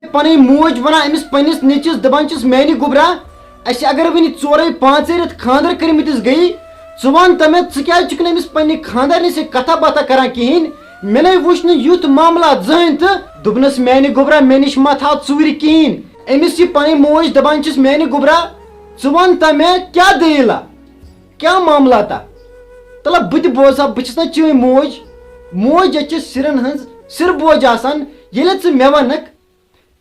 پنٕنۍ موج ونان أمِس پننِس نیٚچوِس دپان چھِس میانہِ گوٚبرا اَسہِ اگر وٕنہِ 4-5 رٮ۪تھ خانٛدر کٔرمٕتِس گٔیی ژٕ وَن تہٕ مےٚ ژٕ کیٛازِ چھُکھ نہٕ أمِس پننہِ خانٛدارنہِ سۭتۍ کتھا باتھا کران کِہیٖنۍ مےٚ نَے وٕچھ نہٕ یُتھ معاملات زٕہٕنۍ تہٕ دوٚپنَس میانہِ گوٚبرا مےٚ نِش ما تھاو ژوٗرِ کِہیٖنۍ أمِس چھِ پنٕنۍ موج دپان چھِس میانہِ گوٚبرا ژٕ وَن تہٕ مےٚ کیٛاہ دٔلیٖلا کیٛاہ معاملاتا تلہ بہٕ تہِ بوزٕ ہا بہٕ چھس نا چٲنۍ موج ییٚتہِ چھِ سِرن ہٕنٛز سِر بوج آسان ییٚلہِ ژٕ مےٚ وَنکھ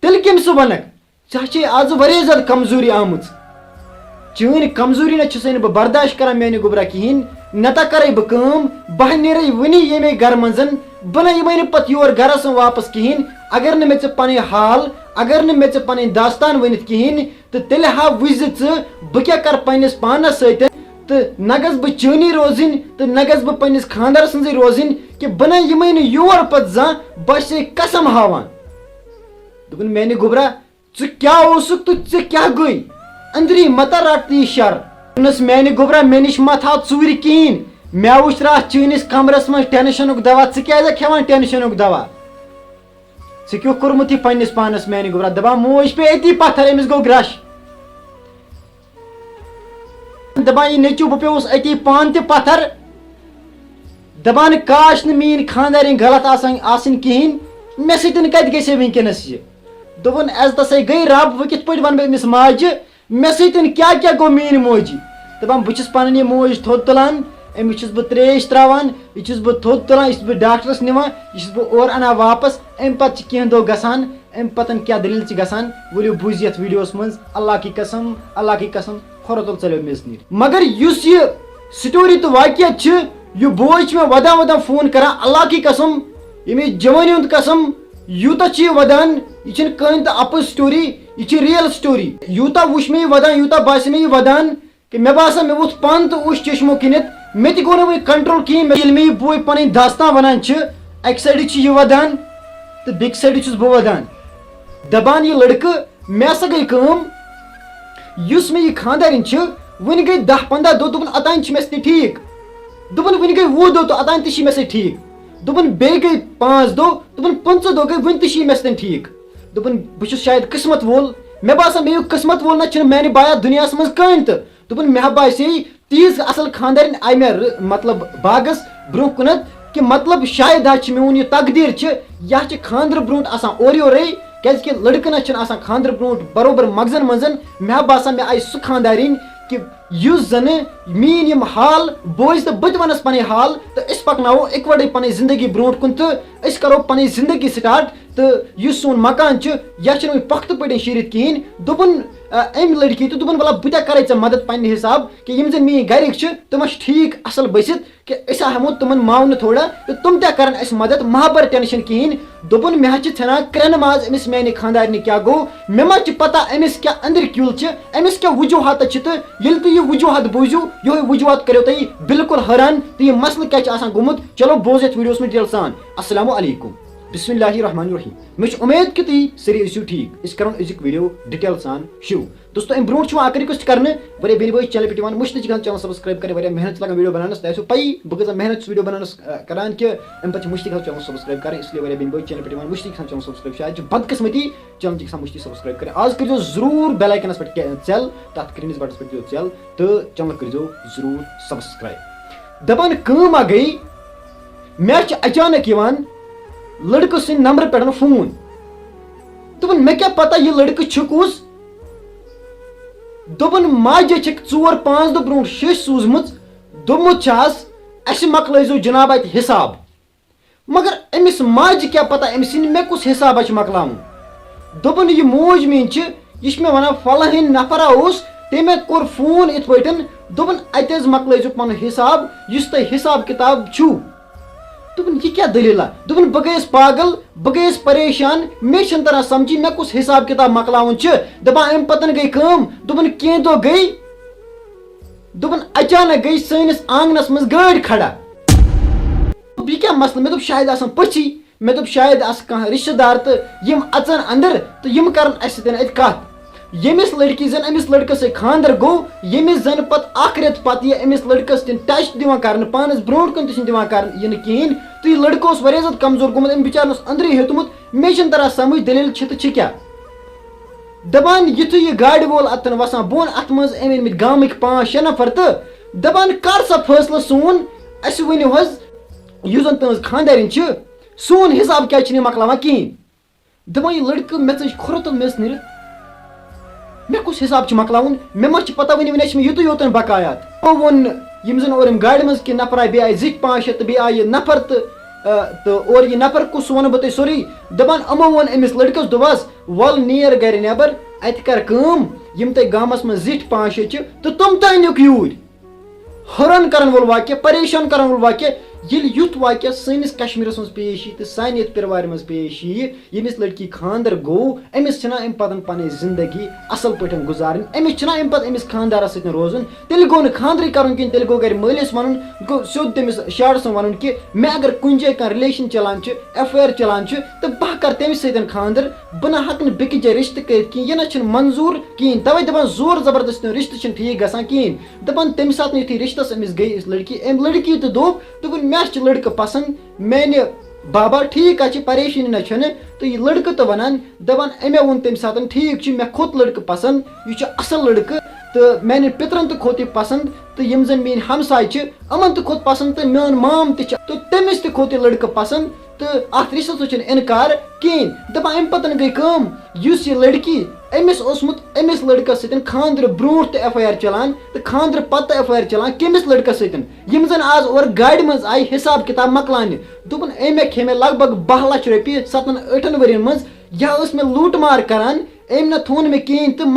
تیٚلہِ کٔمۍ سُہ وَنکھ ژےٚ چھے آز واریاہ زیادٕ کمزوٗری آمٕژ چٲنۍ کمزوٗری نہ چھُسے نہٕ بہٕ برداش کران میانہِ گوٚبرا کِہیٖنۍ نتہٕ کرے بہٕ کٲم بہٕ نیرے وٕنی ییٚمے گرٕ منٛز بہٕ نہ یِمے نہٕ پتہٕ یور گرس واپس کِہیٖنۍ اگر نہٕ مےٚ ژٕ پنٕنۍ حال اگر نہٕ مےٚ ژٕ پنٕنۍ داستان ؤنِتھ کِہیٖنۍ تہٕ تیٚلہِ ہا وٕچھ زِ ژٕ بہٕ کیٛاہ کرٕ پننِس پانس سۭتۍ تہٕ نہ گژھٕ بہٕ چٲنی روزٕنۍ تہٕ نہ گژھٕ بہٕ پننِس خانٛدار سٕنٛزٕے روزٕنۍ کہِ بہٕ نہ یِمے نہٕ یور پتہٕ زانٛہہ بہٕ چھسے قسم ہاوان دوٚپُن میانہِ گوٚبرا ژٕ کیٛاہ اوسُکھ تہٕ ژےٚ کیٛاہ گٔے أنٛدری متا رٹ یہِ شر دوٚپنس میانہِ گوٚبرا مےٚ نِش ما تھاو ژوٗرِ کِہیٖنۍ مےٚ وٕچھ راتھ چٲنِس کمرس منٛز ٹٮ۪نشنُک دوا ژٕ کیٛازِ کھٮ۪وان ٹٮ۪نشنُک دوا ژےٚ کیٛاہ کوٚرمُت یہِ پننِس پانس میانہِ گوٚبرا دپان موج پے أتی پتھر أمِس گوٚو گرش دپان یہِ نیٚچوٗ بہٕ پیوٚوُس أتی پانہٕ تہِ پتھر دپان کاش نہٕ میٲنۍ خانٛدارِنۍ غلط آسٕنۍ کِہیٖنۍ مےٚ سۭتۍ کتہِ گژھِ ہے وٕنکیٚنس یہِ دوٚپُن عزتسے گٔے رب وۄنۍ کِتھ پٲٹھۍ ونہٕ بہٕ أمِس ماجہِ مےٚ سۭتۍ کیٛاہ کیٛاہ گوٚو میٲنۍ موجی دپان بہٕ چھُس پنٕنۍ یہِ موج تھوٚد تُلان أمِس چھُس بہٕ تریش تراوان یہِ چھُس بہٕ تھوٚد تُلان یہِ چھُس بہٕ ڈاکٹرس نِوان یہِ چھُس بہٕ اورٕ انان واپس امہِ پتہٕ چھِ کینٛہہ دۄہ گژھان امہِ پتہٕ کیٛاہ دٔلیٖل چھِ گژھان ؤلِو بوٗزِو یتھ ویٖڈیوس منٛز اللہ کی قسم کھۄرو تل ژَلیو میٚژ نیٖرِتھ مگر یُس یہِ سٹوری تہٕ واقعیت چھِ یہِ بوے چھُ مےٚ ودان فون کران اللہ کی قسم ییٚمِچ جوٲنی ہُنٛد قسم یوٗتاہ چھِ یہِ ودان یہِ چھنہٕ کٕہٕنۍ تہِ اَپُز سٹوری یہِ چھِ رِیل سٹوری یوٗتاہ وٕچھ مےٚ یہِ ودان یوٗتاہ باسہِ مےٚ یہِ ودان کہِ مےٚ باسان مےٚ ووٚتھ پن تہٕ اوٚش چشمو کِنِتھ مےٚ تہِ گوٚو نہٕ وۄنۍ کنٹرول کِہیٖنۍ ییٚلہِ مےٚ یہِ بوے پنٕنۍ داستان ونان چھِ اکہِ سایڈٕ چھُ یہِ ودان تہٕ بیٚکہِ سایڈٕ چھُس بہٕ ودان دپان یہِ لڑکہٕ مےٚ ہسا گٔے کٲم یُس مےٚ یہِ خانٛدارِنۍ چھِ وٕنہِ گٔے 10-15 دۄہ دوٚپُن اوٚتانۍ چھِ مےٚ سۭتۍ ٹھیٖک دوٚپُن وٕنہِ گٔے 20 دۄہ تہٕ اوٚتانۍ تہِ چھِ مےٚ سۭتۍ ٹھیٖک دوٚپُن بیٚیہِ گٔے 5 دۄہ دوٚپُن 15 دۄہ گٔے وٕنہِ تہِ چھِ یہِ مےٚ سۭتۍ ٹھیٖک دوٚپُن بہٕ چھُس شاید قٕسمت وول مےٚ باسان مےٚ یُک قٕسمت وول نہ چھُنہٕ میانہِ بایا دُنیاہس منٛز کٕہٕنۍ تہٕ دوٚپُن مےٚ باسے تیٖژ اصل خانٛدارِنۍ آیہِ مےٚ مطلب باغس برونٛہہ کُنتھ کہِ مطلب شاید چھِ میون یہِ تقدیٖر چھِ یا چھِ خانٛدرٕ برونٛٹھ آسان اورٕ یورے کیازِ کہِ لڑکہٕ نہ چھِنہٕ آسان خانٛدرٕ برونٛٹھ برابر مغزن منٛز مےٚ باسان مےٚ آیہِ سُہ خانٛدارِنۍ کہِ یُس زنہٕ میٲنۍ یِم حال بوزِ تہٕ بہٕ تہِ ونس پنٕنۍ حال تہٕ أسۍ پکناوو اِکوٹے پنٕنۍ زندگی برونٛٹھ کُن تہٕ أسۍ کرو پنٕنۍ زندگی سٹارٹ تہٕ یُس سون مکان چھُ یہِ چھُنہٕ وۄنۍ پۄختہٕ پٲٹھۍ شیٖرِتھ کِہیٖنۍ دوٚپُن أمۍ لڑکی تہٕ دوٚپُن وَلہ بہٕ تہِ کرے ژےٚ مدد پننہِ حساب کہِ یِم زن میٲنۍ گرِکۍ چھِ تِم چھِ ٹھیٖک اصل بٔسِتھ کہِ أسۍ ہٮ۪مو تِمن ماونہٕ تھوڑا تہٕ تِم تہِ کرن اَسہِ مدد مہبر ٹٮ۪نشن کِہیٖنۍ دوٚپُن مےٚ حظ چھِ ژھٮ۪نان کرٛٮ۪نہٕ ماز أمِس میانہِ خانٛدارنہِ کیٛاہ گوٚو مےٚ ما چھِ پتہ أمِس کیٛاہ أنٛدٕرۍ کیُل چھِ أمِس کیٛاہ وجوٗہات چھِ تہٕ ییٚلہِ تُہۍ یہِ وجوٗہات بوٗزِو یِہوے وجوٗہات کٔرِو تُہۍ بالکل حٲران تہٕ یہِ مسلہٕ کیٛاہ چھُ آسان گوٚمُت چلو بوزو یتھ ویٖڈیوس منٛز ڈِٹیل سان السلام علیکم بسم اللہ الرحمن الرحیم مےٚ چھِ اُمید کہِ تُہۍ سٲری ٲسِو ٹھیٖک أسۍ کرو أزیُک ویٖڈیو ڈِٹیل سان شروٗع دوستو اَمہِ برونٛٹھ چھُ اکھ رِکویسٹ کرنہٕ واریاہ بیٚنہِ بٲے چینل پٮ۪ٹھ یِوان مٔشتٕے چھِ گژھان چینل سبسکرایب کرٕنۍ واریاہ محنت چھِ لگان ویٖڈیو بناونس تۄہہِ آسیو پَیی بہٕ کۭژاہ محنت چھُس ویٖڈیو بناونس کران کہِ اَمہِ پتہٕ چھِ مٔشتٕے گژھان چینل سبسکرایب کرٕنۍ اسلیے واریاہ بیٚنہِ بٲے چینل پٮ۪ٹھ یِوان مٔشتٕے گژھان چینل سبسکرایب شاید چھِ بدقٕسمتی چینل چھِ گژھان مٔشتٕے سبسکرایب کرٕنۍ آز کٔرزیو ضروٗر بیل آیکنس پٮ۪ٹھ ژٮ۪ل تتھ گریٖنس بٹنس پٮ۪ٹھ دِیو ژٮ۪ل تہٕ چینل کٔرزیو ضروٗر سبسکرایب دپان کٲم اکھ گٔے مےٚ چھِ اچانک یِوان لڑکہٕ سٕنٛدِ نمبرٕ پٮ۪ٹھ فون دوٚپُن مےٚ کیٛاہ پتہ یہِ لڑکہٕ چھُ کُس دوٚپُن ماجہِ چھِکھ 4-5 دۄہ برونٛٹھ شیٚش سوٗزمٕژ دوٚپمُت چھَس اَسہِ مۄکلٲیزیو جناب اَتہِ حساب مگر أمِس ماجہِ کیٛاہ پتہ أمِس سٕنٛدِ مےٚ کُس حسابہ چھُ مۄکلاوُن دوٚپُن یہِ موج میٲنۍ چھِ یہِ چھِ مےٚ ونان فلاں ہٕنٛدۍ نفرا اوس تٔمۍ کوٚر فون یِتھ پٲٹھۍ دوٚپُن اَتہِ حظ مۄکلٲیزیو پنُن حساب یُس تۄہہِ حساب کِتاب چھُو دوٚپُن یہِ کیٛاہ دٔلیٖلا دوٚپُن بہٕ گٔیَس پاگل بہٕ گٔیَس پریشان مےٚ چھُنہٕ تران سمجھی مےٚ کُس حساب کِتاب مۄکلاوُن چھُ دپان اَمہِ پتہٕ گٔے کٲم دوٚپُن کینٛہہ دۄہ گٔے دوٚپُن اچانک گٔے سٲنِس آنٛگنس منٛز گٲڑۍ کھڑا یہِ کیٛاہ مسلہٕ مےٚ دوٚپ شاید آسن پٔژھی مےٚ دوٚپ شاید آسہِ کانٛہہ رِشتہٕ دار تہٕ یِم اژن انٛدر تہٕ یِم کرن اَسہِ سۭتۍ اَتہِ کتھ ییٚمِس لڑکی زن أمِس لڑکس سۭتۍ خانٛدر گوٚو ییٚمِس زن پتہٕ اکھ رٮ۪تھ پتہٕ یہِ أمِس لڑکس تِم ٹچ دِوان کرنہٕ پانس برونٛٹھ کُن تہِ چھِنہٕ دِوان کرنہٕ یِنہٕ کِہیٖنۍ تہٕ یہِ لڑکہٕ اوس واریاہ زیادٕ کمزور گوٚمُت أمۍ بِچارن اوس أنٛدرٕے ہیوٚتمُت مےٚ چھُنہٕ تران سمجھ دٔلیٖل چھِ تہٕ چھِ کیٛاہ دپان یتھُے یہ گاڑِ وول اتن وسان بۄن اتھ منٛز أمۍ أنمٕتۍ گامٕکۍ 5-6 نفر تہٕ دپان کر سا فٲصلہٕ سون اَسہِ ؤنِو حظ یُس زن تٕہٕنٛز خانٛدارِنۍ چھِ سون حساب کیٛازِ چھِنہٕ یہِ مۄکلاوان کِہیٖنۍ دپان یہِ لڑکہٕ مےٚ ژٔج کھۄرٕ تل میٚژ نیٖرِتھ مےٚ کُس حساب چھُ مۄکلاوُن مےٚ ما چھِ پتہ وٕنہِ چھِ مےٚ یُتُے یوتن بقایات یِمو ووٚن نہٕ یِم زن اورٕ یِم گاڑِ منٛز کینٛہہ نفر آیہِ بیٚیہِ آیہِ زِٹھۍ 5-6 تہٕ بیٚیہِ آیہِ یہِ نفر تہٕ اورٕ یہِ نفر کُس سُہ وَنہٕ بہٕ تۄہہِ سورُے دپان یِمو ووٚن أمِس لڑکس دوٚپہس وَل نیر گرِ نٮ۪بر اَتہِ کر کٲم یِم تۄہہِ گامس منٛز زِٹھۍ 5-6 چھِ تہٕ تِم تہِ أنِکھ یوٗرۍ حٲران کرن وول واقعہ پریشان کرن وول واقعہ ییٚلہِ یُتھ واقعہ سٲنِس کشمیٖرس منٛز پیش یی تہٕ سانہِ یَتھ پِروارِ منٛز پیش یی ییٚمِس لڑکی خانٛدر گوٚو أمِس چھِنہ اَمہِ پتہٕ پنٕنۍ زندگی اصل پٲٹھۍ گُزارٕنۍ أمِس چھِنہ اَمہِ پتہٕ أمِس خانٛدارس سۭتۍ روزُن تیٚلہِ گوٚو نہٕ خانٛدرٕے کرُن کِہیٖنۍ تیٚلہِ گوٚو گرِ مٲلِس ونُن گوٚو سیوٚد تٔمِس شاڑٕ سُنٛد ونُن کہِ مےٚ اگر کُنہِ جایہِ کانٛہہ رِلیشن چلان چھِ ایفیر چلان چھُ تہٕ بہٕ کرٕ تٔمِس سۭتۍ خانٛدر بہٕ نہ ہٮ۪کہٕ نہٕ بیٚکِس جایہِ رِشتہٕ کٔرِتھ کِہیٖنۍ یہِ نہ چھُنہٕ منظوٗر کِہیٖنۍ توے دپان زور زبردستی رِشتہٕ چھِنہٕ ٹھیٖک گژھان کِہیٖنۍ دپان تمہِ ساتہٕ یُتھُے رِشتس أمِس گٔے لڑکی أمۍ لڑکی تہِ دوٚپُن مےٚ چھِ لڑکہٕ پسنٛد میانہِ بابا ٹھیٖک حظ چھِ پریشٲنی نہ چھنہٕ تہٕ یہِ لڑکہٕ تہِ ونان دپان أمۍ ووٚن تمہِ ساتہٕ ٹھیٖک چھُ مےٚ کھوٚت لڑکہٕ پسنٛد یہِ چھُ اصل لڑکہٕ تہٕ میانٮ۪ن پِترن تہِ کھوٚت یہِ پسنٛد تہٕ یِم زن میٲنۍ ہمساے چھِ یِمن تہِ کھوٚت پسنٛد تہٕ میون مام تہِ چھِ تہٕ تٔمِس تہِ کھوٚت یہِ لڑکہٕ پسنٛد تہٕ اتھ رِشتس چھُنہٕ انکار کِہیٖنۍ دپان امہِ پتہٕ گٔے کٲم یُس یہِ لڑکی أمِس اوسمُت أمِس لڑکس سۭتۍ خانٛدرٕ برونٛٹھ تہِ ایف آی آر چلان تہٕ خانٛدرٕ پتہٕ تہِ ایف آی آر چلان کٔمِس لڑکس سۭتۍ یِم زن آز اورٕ گاڑِ منٛز آیہِ حساب کِتاب مۄکلاونہِ دوٚپُن أمۍ کھے مےٚ لگ بگ 10 لچھ رۄپیہِ 7-8 ؤرین منٛز یا ٲس مےٚ لوٗٹ مار کران أمۍ نہ تھوٚو نہٕ مےٚ کِہیٖنۍ تہٕ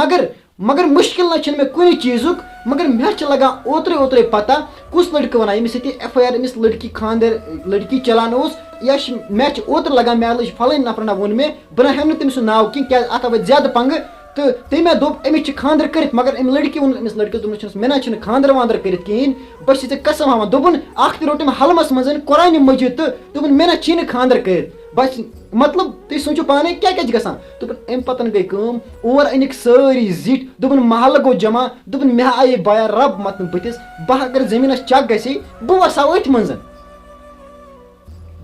مگر مُشکِل نہ چھُنہٕ مےٚ کُنہِ چیٖزُک مگر مےٚ چھِ لگان اوترے پتہ کُس لڑکہٕ ونان ییٚمِس سۭتۍ ایف آی آر أمِس لڑکی خانٛدر لڑکی چلان اوس یا چھِ مےٚ چھِ اوترٕ لگان مےٚ لٔج فلٲنۍ نفرن ووٚن مےٚ بہٕ نہ ہٮ۪مہٕ نہٕ تٔمۍ سُنٛد ناو کینٛہہ کیٛازِ اتھ آو زیادٕ پنٛگہٕ تہٕ تٔمۍ دوٚپ أمِس چھِ خانٛدر کٔرِتھ مگر أمۍ لڑکی ووٚن أمِس لڑکس دوٚپمُت چھُنس مےٚ نہ چھُنہٕ خانٛدر وانٛدر کٔرِتھ کِہیٖنۍ بہٕ چھُس ژےٚ قسم ہاوان دوٚپُن اکھ تہِ روٚٹ أمۍ حلمس منٛز قرآنِ مجیٖد تہٕ دوٚپُن مےٚ نہ چھی نہٕ خانٛدر کٔرِتھ بس مطلب تُہۍ سوٗنٛچِو پانے کیٛاہ چھِ گژھان دوٚپُن اَمہِ پتہٕ گٔے کٲم اور أنِکھ سٲری زِٹھۍ دوٚپُن محلہٕ گوٚو جمع دوٚپُن مےٚ آیے بایا رب متنہٕ بٕتھِس بہٕ اگر زٔمیٖنس چک گژھِ بہٕ وسہٕ ہا أتھۍ منٛز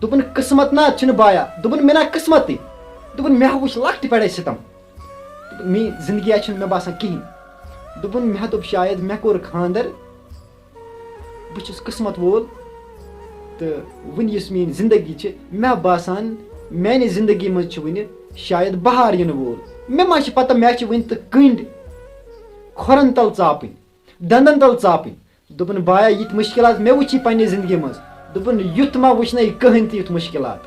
دوٚپُن قٕسمت نہ چھُنہٕ بایا دوٚپُن مےٚ نہ قٕسمتٕے دوٚپُن مےٚ وٕچھ لۄکٹہِ پٮ۪ٹھے سِتم میٲنۍ زندگی چھنہٕ مےٚ باسان کِہیٖنۍ دوٚپُن مےٚ دوٚپ شاید مےٚ کوٚر خانٛدر بہٕ چھُس قٕسمت وول تہٕ وٕنہِ یُس میٲنۍ زندگی چھِ مےٚ باسان میانہِ زندگی منٛز چھُ وٕنہِ شاید بہار یِنہٕ وول مےٚ ما چھِ پتہ مےٚ چھِ وٕنہِ تہٕ کٔنڈۍ کھۄرن تل ژاپٕنۍ دنٛدن تل ژاپٕنۍ دوٚپُن بایا یِتھۍ مُشکِلات مےٚ وٕچھی پننہِ زندگی منٛز دوٚپُن یُتھ ما وٕچھنٲیی کٕہٕنۍ تہِ یُتھ مُشکِلات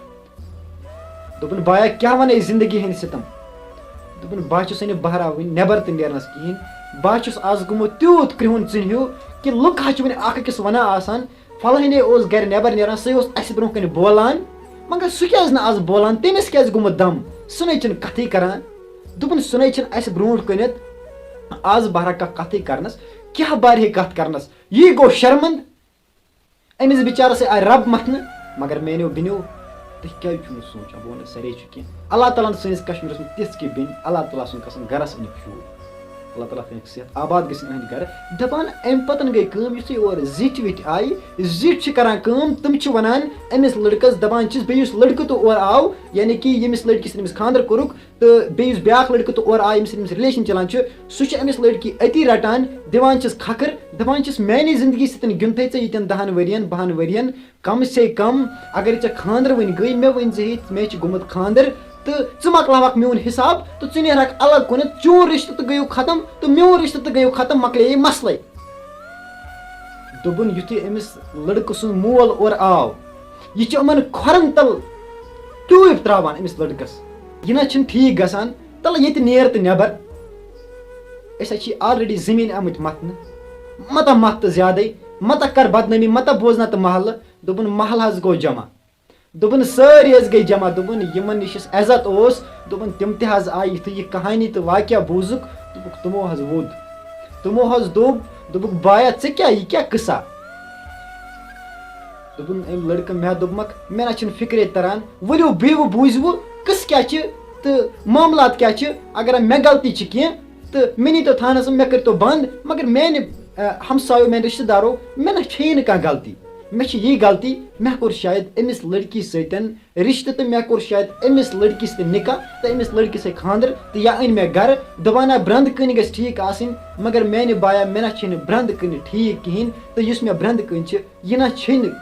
دوٚپُن بایا کیٛاہ ونے زندگی ہٕنٛدۍ سِتم دوٚپُن بہٕ چھُس نہٕ بہرا وٕنہِ نٮ۪بر تہِ نیرنس کِہیٖنۍ بہٕ چھُس آز گوٚمُت تیوٗت کرٛہُن ژِنہِ ہیوٗ کہِ لُکھ حظ چھِ وٕنہِ اکھ أکِس ونان آسان فلٲنی اوس گرِ نٮ۪بر نیران سُے اوس اسہِ برونٛہہ کنہِ بولان مگر سُہ کیٛازِ نہٕ آز بولان تٔمِس کیٛازِ گوٚمُت دم سُہ نَے چھُنہٕ کتھٕے کران دوٚپُن سُہ نَے چھُنہٕ اسہِ برونٛٹھ کٔنِتھ آز بہرا کانٛہہ کتھٕے کرنس کیٛاہ بارِ ہے کتھ کرنس یی گوٚو شرمنٛد أمِس بِچارس آیہِ رب متھنہٕ مگر میٲنیو بیٚنیو تُہۍ کیٛازِ چھُو نہٕ سونٛچان بہٕ وَنہٕ سارے چھُ کینٛہہ اللہ تعالیٰ ہن سٲنِس کشمیٖرس منٛز تِژھ کینٛہہ بیٚنہِ اللہ تعالیٰ سُنٛد قسم گرس أنِکھ شوٗر اللہ تعالیٰ تھٲیِکھ صحت آباد گٔژھِنۍ إہٕنٛدۍ گرٕ دپان اَمہِ پتہٕ گٔے کٲم یُتھُے اورٕ زِٹھۍ وِٹھۍ آیہِ زِٹھۍ چھِ کران کٲم تِم چھِ ونان أمِس لڑکس دپان چھِس بیٚیہِ یُس لڑکہٕ تہِ اورٕ آو یعنی کہِ ییٚمِس لڑکی سۭتۍ أمِس خانٛدر کوٚرُکھ تہٕ بیٚیہِ یُس بیاکھ لڑکہٕ تہِ اورٕ آو ییٚمِس سۭتۍ أمِس رِلیشن چلان چھُ سُہ چھُ أمِس لڑکی أتی رٹان دِوان چھِس کھکھٕر دپان چھِس میانے زندگی سۭتۍ گِنٛدتھٕے ژےٚ ییٚتٮ۪ن 10 ؤرین 12 ؤرین کم سے کم اگر ژےٚ خانٛدر وۄنۍ گٔے مےٚ ؤنۍ زِ مےٚ چھُ گوٚمُت خانٛدر تہٕ ژٕ مۄکلاوکھ میون حساب تہٕ ژٕ نیرہکھ الگ کُنتھ چون رِشتہٕ تہِ گٔیو ختم تہٕ میون رِشتہٕ تہِ گٔیو ختم مۄکلے مسلے دوٚپُن یُتھُے أمِس لڑکہٕ سُنٛد مول اورٕ آو یہِ چھُ یِمن کھۄرن تل ٹیوٗب تراوان أمِس لڑکس یہِ نہ چھُنہٕ ٹھیٖک گژھان تلہٕ ییٚتہِ نیر تہٕ نٮ۪بر أسۍ حظ چھِ آلریڈی زٔمیٖن آمٕتۍ متنہٕ متا مت تہٕ زیادے متا کر بدنٲمی متا بوزنا تہٕ محلہٕ دوٚپُن محلہٕ حظ گوٚو جمع دوٚپُن سٲری حظ گٔے جمع دوٚپُن یِمن نِش یُس عزت اوس دوٚپُن تِم تہِ حظ آیہِ یُتھُے یہِ کہانی تہٕ واقعہ بوٗزُکھ دوٚپُکھ تِمو حظ ووٚد تِمو حظ دوٚپُکھ بایا ژےٚ کیٛاہ یہِ کیٛاہ قٕصہ دوٚپُن أمۍ لڑکہٕ مےٚ دوٚپمکھ مےٚ نہ چھُنہٕ فِکرے تران ؤلِو بِہِو بوٗزِوٕ قٕصہٕ کیٛاہ چھِ تہٕ معاملات کیٛاہ چھِ اگر مےٚ غلطی چھِ کینٛہہ تہٕ مےٚ نیٖتو تھانس مےٚ کٔرۍتو بنٛد مگر میانہِ ہمسایو میانہِ رِشتہٕ دارو مےٚ نہ چھے نہٕ کانٛہہ غلطی مےٚ چھِ یی غلطی مےٚ کوٚر شاید أمِس لٔڑکی سۭتۍ رِشتہٕ تہٕ مےٚ کوٚر شاید أمِس لٔڑکی سۭتۍ نِکاح تہٕ أمِس لٔڑکی سۭتۍ خانٛدر تہٕ یا أنۍ مےٚ گرٕ دَپان ہا برٛنٛدٕ کٔنۍ گژھِ ٹھیٖک آسٕنۍ مگر میانہِ بایا مےٚ نہ چھِنہٕ برٛنٛدٕ کٔنۍ ٹھیٖک کِہیٖنۍ تہٕ یُس مےٚ برٛنٛدٕ کٔنۍ چھِ یہِ نہ چھِنہٕ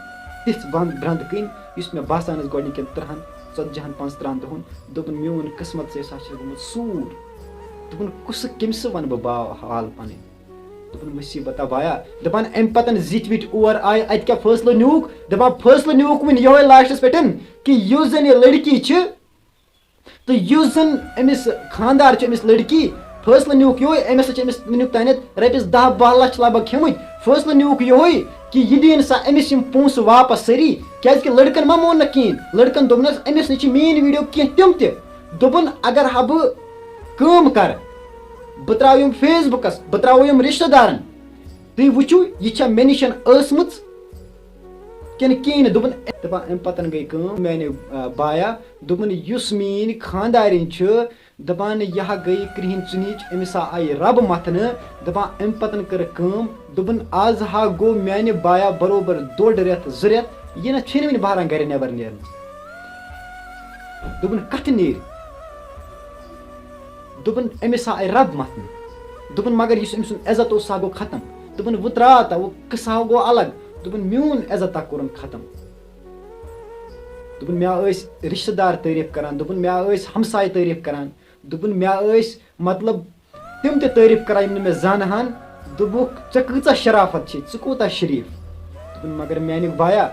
تِژھ برٛنٛدٕ کٔنۍ یُس مےٚ باسان ٲس گۄڈنِکٮ۪ن 30 35 دۄہَن دوٚپُن میون قٕسمت ہسا چھُ گوٚمُت سوٗر دوٚپُن کٔمِس وَنہٕ بہٕ باو حال پَنٕنۍ دوٚپُن مُصیٖبتا بایا دَپان اَمہِ پَتہٕ زِٹھۍ وِٹھۍ اور آیہِ اَتہِ کیٛاہ فٲصلہٕ نیوٗکھ دَپان فٲصلہٕ نیوٗکھ وٕنہِ یِہوے لاسٹَس پٮ۪ٹھ کہِ یُس زَن یہِ لٔڑکی چھِ تہٕ یُس زَن أمِس خانٛدار چھُ أمِس لٔڑکی فٲصلہٕ نیوٗکھ یِہوے أمِس ہسا چھِ أمِس وٕنیُک تانٮ۪تھ رۄپیَس 10-12 لَچھ لگ بگ کھیٚمٕتۍ فٲصلہٕ نیوٗکھ یِہوے کہِ یہِ دِیِن سا أمِس یِم پونٛسہٕ واپَس سٲری کیٛازِکہِ لٔڑکَن ما مون نہٕ کِہیٖنۍ لٔڑکَن دوٚپنَس أمِس نِش چھِ میٛٲنۍ ویٖڈیو کینٛہہ تِم تہِ دوٚپُن اگر ہا بہٕ کٲم کَرٕ بہٕ ترٛاوٕ یِم فیس بُکَس بہٕ ترٛاوٕ یِم رِشتہٕ دارَن تُہۍ وٕچھِو یہِ چھا مےٚ نِش ٲسمٕژ کِنہٕ کِہیٖنۍ نہٕ دوٚپُن دَپان اَمہِ پَتہٕ گٔے کٲم میانہِ بایا دوٚپُن یُس میٛٲنۍ خانٛدارِنۍ چھِ دَپان یہِ ہا گٔے کرٛہِنۍ ژُنِچ أمِس ہا آیہِ رَبہٕ مَتھنہٕ دَپان اَمہِ پَتہٕ کٔرٕکھ کٲم دوٚپُن آز ہا گوٚو میانہِ بایا بروبر 2.5 رٮ۪تھ 2 رٮ۪تھ یہِ نہ چھِنہٕ وٕنہِ بہران گرِ نٮ۪بر نیرنَس دوٚپُن کَتھٕ نیرِ دوٚپُن أمِس ہا آیہِ رَبہٕ مَتھنہٕ دوٚپُن مگر یُس أمۍ سُنٛد عزت اوس سُہ ہا گوٚو ختم دوٚپُن وۄنۍ ترٛاو تا وۄنۍ قٕصہٕ ہا گوٚو الگ دوٚپُن میون عزت ہا کوٚرُن ختم دوٚپُن مےٚ ٲسۍ رِشتہٕ دار تعٲریٖف کران دوٚپُن مےٚ ٲسۍ ہمساے تعٲریٖف کران دوٚپُن مےٚ ٲسۍ مطلب تِم تہِ تعٲریٖف کران یِم نہٕ مےٚ زانہٕ ہن دوٚپُکھ ژےٚ کۭژاہ شرافت چھِ ژٕ کوٗتاہ شریٖف دوٚپُن مگر میانہِ بایا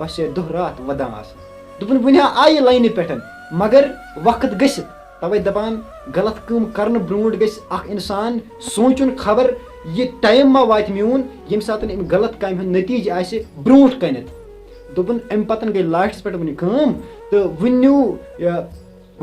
بس چھِ دۄہ راتھ ودان آسان دوٚپُن وُنہِ ہا آیہِ لاینہِ پٮ۪ٹھ مگر وقت گٔژھِتھ تَوے دَپان غلط کٲم کرنہٕ برونٛٹھ گژھِ اکھ اِنسان سونٛچُن خبر یہِ ٹایم ما واتہِ میون ییٚمہِ ساتہٕ اَمہِ غلط کامہِ ہُنٛد نٔتیٖجہٕ آسہِ برونٛٹھ کَنٮ۪تھ دوٚپُن اَمہِ پَتہٕ گٔے لاسٹَس پٮ۪ٹھ وٕنہِ کٲم تہٕ وٕنہِ نیوٗ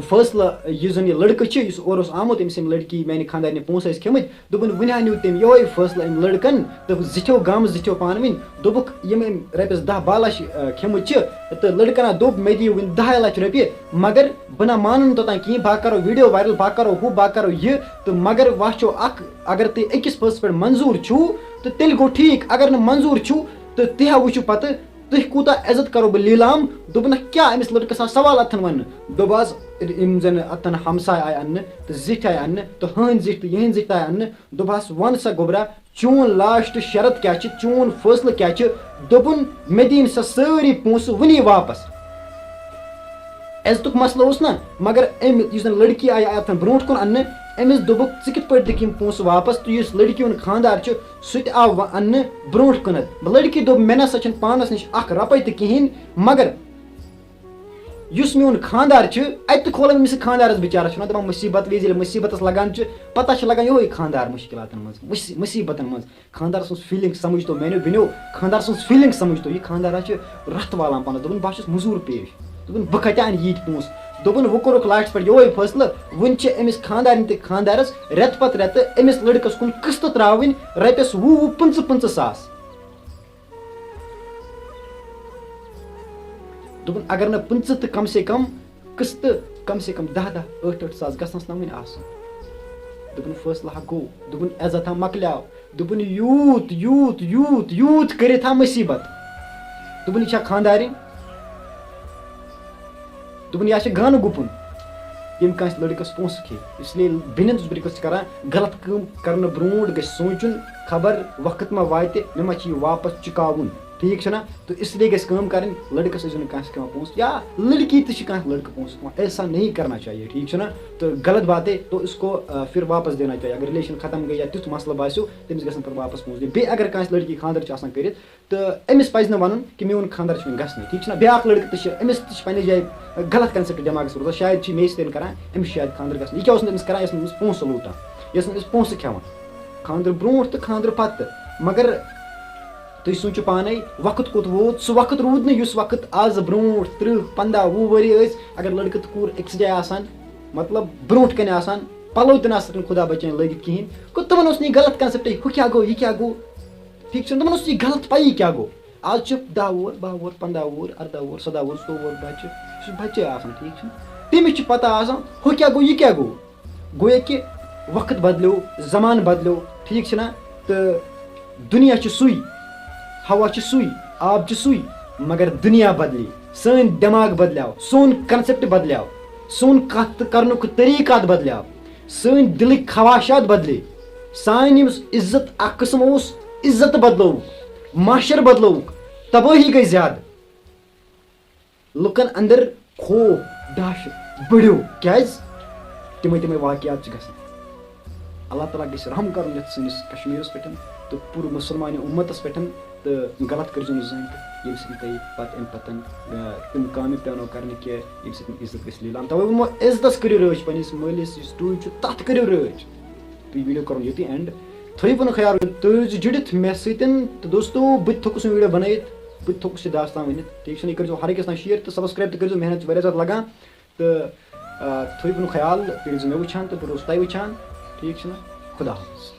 فٲصلہٕ یُس زَن یہِ لٔڑکہٕ چھِ یُس اورٕ اوس آمُت أمِس یِم لٔڑکی میانہِ خانٛدارنہِ پونٛسہٕ ٲسۍ کھیٚمٕتۍ دوٚپُن وٕنہِ ہا نیوٗ تٔمۍ یِہوے فٲصلہٕ أمۍ لٔڑکَن تہٕ زِٹھیو گامہٕ زِٹھیو پانہٕ ؤنۍ دوٚپُکھ یِم أمۍ رۄپیَس 10-12 لَچھ کھیٚمٕتۍ چھِ تہٕ لٔڑکَن ہا دوٚپ مےٚ دِیِو وٕنہِ 10 لَچھ رۄپیہِ مگر بہٕ نہ مانَن توٚتام کِہیٖنۍ بہٕ کَرو ویٖڈیو وایرَل بہٕ کَرو ہُہ بہٕ کَرو یہِ تہٕ مگر وَچھو اَکھ اگر تُہۍ أکِس فٲصلَس پٮ۪ٹھ منظوٗر چھُو تہٕ تیٚلہِ گوٚو ٹھیٖک اگر نہٕ منظوٗر چھُو تہٕ تُہۍ ہا وٕچھِو پَتہٕ تُہۍ کوٗتاہ عزت کَرو بہٕ لیٖلام دوٚپُنکھ کیٛاہ أمِس لٔڑکَس آو سوال اَتھَن وَننہٕ دوٚپ حظ یِم زَن اَتَن ہمساے آیہِ اَننہٕ تہٕ زِٹھۍ آیہِ اَننہٕ تہٕ ہٕنٛدۍ زِٹھۍ تہٕ یِہٕنٛدۍ زِٹھۍ آیہِ اَننہٕ دوٚپہَس وَن سا گوٚبرا چون لاسٹ شرط کیٛاہ چھِ چون فٲصلہٕ کیٛاہ چھِ دوٚپُن مےٚ دِیِن سا سٲری پونٛسہٕ وٕنی واپَس عزتُک مسلہٕ اوس نہ مگر أمۍ یُس زَن لٔڑکی آیہِ اَتٮ۪ن برونٛٹھ کُن اَننہٕ أمِس دوٚپُکھ ژٕ کِتھ پٲٹھۍ دِکھ یِم پونٛسہٕ واپَس تہٕ یُس لٔڑکی ہُنٛد خانٛدار چھُ سُہ تہِ آو اَننہٕ برونٛٹھ کُنَتھ لٔڑکی دوٚپ مےٚ نَسا چھِنہٕ پانَس نِش اَکھ رۄپَے تہِ کِہیٖنۍ مگر یُس میون خانٛدار چھُ اَتہِ تہِ کھولَن أمِس خانٛدارَس بِچارَس چھُ وَنان دَپان مُصیٖبت وِزِ ییٚلہِ مُصیٖبتَس لگان چھُ پَتہ چھِ لگان یِہوے خانٛدار مُشکِلاتَن منٛز مُصیٖبتَن منٛز خانٛدار سٕنٛز فیٖلِنٛگ سَمٕجھ تو میانیو بیٚنیو خانٛدار سٕنٛز فیٖلِنٛگ سَمٕجھ تو یہِ خانٛدار حظ چھِ رَتھ والان پَنُن دوٚپُن بہٕ چھُس موٚزوٗر پیش دوٚپُن بہٕ کَتہِ اَنہٕ ییٖتۍ پونٛسہٕ دوٚپُن وۄنۍ کوٚرُکھ لاسٹَس پٮ۪ٹھ یِہوے فٲصلہٕ وٕنہِ چھِ أمِس خانٛدارنہِ تہِ خانٛدارَس رٮ۪تہٕ پَتہٕ رٮ۪تہٕ أمِس لٔڑکَس کُن قٕسطہٕ ترٛاوٕنۍ رۄپیَس 20-25 ساس دوٚپُن اگر نہٕ 25 تہٕ کَم سے کَم قٕسطہٕ کَم سے کَم 10-8 ساس گژھنَس نہ وٕنہِ آسُن دوٚپُن فٲصلہٕ ہا گوٚو دوٚپُن عزت ہا مۄکلیو دوٚپُن یوٗت یوٗت یوٗت یوٗت کٔرِتھ ہا مُصیٖبت دوٚپُن یہِ چھا خانٛدارِنۍ دوٚپُن یا چھِ گانہٕ گُپُن ییٚمہِ کٲنٛسہِ لٔڑکَس پونٛسہٕ کھیٚیہِ اِسلیے بیٚنٮ۪ن چھُس بہٕ رِکوٮ۪سٹ کران غلط کٲم کرنہٕ برونٛٹھ گژھِ سونٛچُن خبر وقت ما واتہِ مےٚ ما چھِ یہِ واپَس چُکاوُن ٹھیٖک چھُنہ تہٕ اِسلیے گژھِ کٲم کَرٕنۍ لٔڑکَس ٲسۍزیو نہٕ کٲنٛسہِ کھٮ۪وان پونٛسہٕ یا لٔڑکی تہِ چھِ کانٛہہ لٔڑکہٕ پونٛسہٕ کھٮ۪وان ایسا نہیں کرنا چاہیے ٹھیٖک چھُنہ تہٕ غلط بات ہے تو اس کو پھر واپس دینا چاہیے اگر رِلیشَن ختم گٔے یا تیُتھ مسلہٕ باسیو تٔمِس گژھن پَتہٕ واپس پونٛسہٕ دِنۍ بیٚیہِ اگر کٲنٛسہِ لٔڑکی خانٛدر چھُ آسان کٔرِتھ تہٕ أمِس پَزِ نہٕ وَنُن کہِ میون خانٛدر چھُ وۄنۍ گژھنٕے ٹھیٖک چھُنہ بیٛاکھ لٔڑکہٕ تہِ چھِ أمِس تہِ چھِ پنٛنہِ جایہِ غلط کَنسٮ۪پٹ دٮ۪ماغَس روزان شاید چھِ مے سۭتۍ کران أمِس چھُ شاید خانٛدر گژھان یہِ کیٛاہ اوس نہٕ أمِس کران یہِ ٲس نہٕ أمِس پونٛسہٕ لوٗٹان یہِ ٲس نہٕ أمِس پونٛسہٕ کھٮ۪وان خانٛدر برونٛٹھ تہٕ خانٛدر پَتہٕ مگر تُہۍ سوٗنٛچِو پانے وقت کوٚت ووت سُہ وقت روٗد نہٕ یُس وقت آز برونٛٹھ 30-15-20 ؤری ٲسۍ اگر لٔڑکہٕ تہٕ کوٗر أکِس جایہِ آسان مطلب برونٛٹھ کَنہِ آسان پَلو تہِ نہٕ آسان خۄدا بَچٲیِن لٲگِتھ کِہیٖنۍ گوٚو تِمن اوس نہٕ یہِ غلط کَنسٮ۪پٹٕے ہُہ کیٛاہ گوٚو یہِ کیٛاہ گوٚو ٹھیٖک چھُنہٕ تِمن اوس یہِ غلط پَیی کیٛاہ گوٚو آز چھُ 10 وُہُر 12 وُہُر 15 وُہُر 18 وُہُر 17 وُہُر 16 وُہُر بَچہِ یہِ چھُ بَچے آسان ٹھیٖک چھُنہٕ تٔمِس چھِ پَتہ آسان ہُہ کیٛاہ گوٚو یہِ کیٛاہ گوٚو گویا کہِ وقت بَدلیو زَمانہٕ بَدلیو ٹھیٖک چھُنہ تہٕ دُنیا چھُ سُے ہوا چھُ سُے آب سُے مگر دُنیا بدلے سٲنۍ دٮ۪ماغ بدلیو سون کنسیپٹ بدلیو سون کتھ کرنُک طریٖقات بدلیو سٲنۍ دِلٕکۍ خواہشات بدلے سانہِ یُس عزت اکھ قٕسم اوس عزت بدلووُکھ معاشر بدلووُکھ تبٲہی گٔے زیادٕ لُکن اندر خوف دہشت بڑیو کیازِ تِمے واقعات چھِ گژھان اللہ تعالیٰ گژھِ رحم کرُن یتھ سٲنِس کشمیٖرس پٮ۪ٹھ تہٕ پوٗرٕ مُسلمانہِ اُمتس پٮ۪ٹھ تہٕ غلط کٔرزیٚو نہٕ زٕہٕنۍ تہِ ییٚمہِ سۭتۍ تۄہہِ پتہٕ اَمہِ پتہٕ تِم کامہِ پیٚنو کرنہِ کہِ ییٚمہِ سۭتۍ عزت گژھِ لیلام توے ووٚنمو عزتس کٔرِو رٲچھ پننِس مٲلِس یُس ٹوٗپۍ چھُ تتھ کٔرِو رٲچھ تہٕ یہِ ویٖڈیو کرُن ییٚتی اینڈ تھٲیِو پنُن خیال تُہۍ روٗزِو جُڑِتھ مےٚ سۭتۍ تہٕ دوستو بہٕ تہِ تھوٚکُس یہِ ویٖڈیو بنٲیِتھ بہٕ تہِ تھوٚکُس یہِ داستان ؤنِتھ ٹھیٖک چھُنہٕ یہِ کٔرزیٚو ہر أکِس تام شیر تہٕ سبسکرایب تہِ کٔرزیٚو محنت چھِ واریاہ زیادٕ لگان تہٕ تھٲیِو پنُن خیال تُہۍ روٗزِو مےٚ وٕچھان تہٕ بہٕ روزٕ تۄہہِ وٕچھان ٹھیٖک چھُنہ خدا حافظ